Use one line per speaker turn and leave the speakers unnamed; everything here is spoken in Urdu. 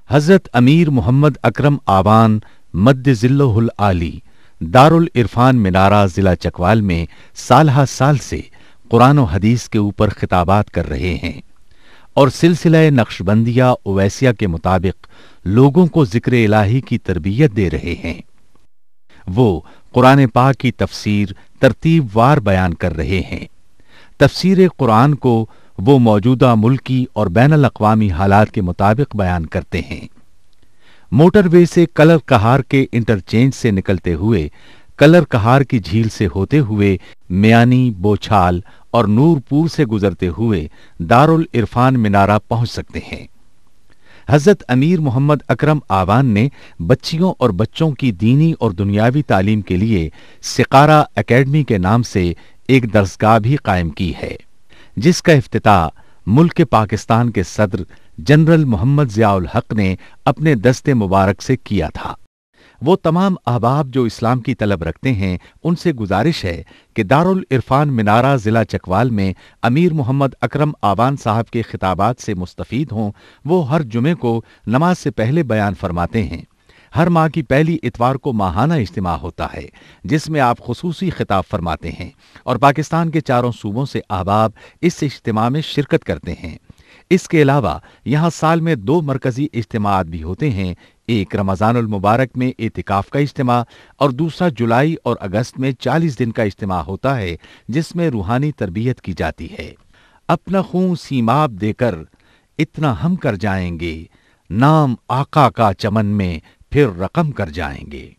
حضرت امیر محمد اکرم آوان مد ظلہ العالی دارل عرفان منارہ ضلع چکوال میں سالہ سال سے قرآن و حدیث کے اوپر خطابات کر رہے ہیں اور سلسلہ نقشبندیہ اویسیہ کے مطابق لوگوں کو ذکر الہی کی تربیت دے رہے ہیں۔ وہ قرآن پاک کی تفسیر ترتیب وار بیان کر رہے ہیں۔ تفسیر قرآن کو وہ موجودہ ملکی اور بین الاقوامی حالات کے مطابق بیان کرتے ہیں۔ موٹر وے سے کلر کہار کے انٹرچینج سے نکلتے ہوئے کلر کہار کی جھیل سے ہوتے ہوئے میانی، بوچھال اور نور پور سے گزرتے ہوئے دارالعرفان منارہ پہنچ سکتے ہیں۔ حضرت امیر محمد اکرم آوان نے بچیوں اور بچوں کی دینی اور دنیاوی تعلیم کے لیے سقارہ اکیڈمی کے نام سے ایک درسگاہ بھی قائم کی ہے، جس کا افتتاح ملک پاکستان کے صدر جنرل محمد ضیاء الحق نے اپنے دست مبارک سے کیا تھا۔ وہ تمام احباب جو اسلام کی طلب رکھتے ہیں ان سے گزارش ہے کہ دارالعرفان منارہ ضلع چکوال میں امیر محمد اکرم آوان صاحب کے خطابات سے مستفید ہوں۔ وہ ہر جمعے کو نماز سے پہلے بیان فرماتے ہیں۔ ہر ماہ کی پہلی اتوار کو ماہانہ اجتماع ہوتا ہے جس میں آپ خصوصی خطاب فرماتے ہیں اور پاکستان کے چاروں صوبوں سے احباب اس اجتماع میں شرکت کرتے ہیں۔ اس کے علاوہ یہاں سال میں 2 مرکزی اجتماعات بھی ہوتے ہیں، ایک رمضان المبارک میں اعتکاف کا اجتماع اور دوسرا جولائی اور اگست میں 40 دن کا اجتماع ہوتا ہے جس میں روحانی تربیت کی جاتی ہے۔ اپنا خون سیماب دے کر اتنا ہم کر جائیں گے، نام آقا کا چمن میں پھر رقم کر جائیں گے۔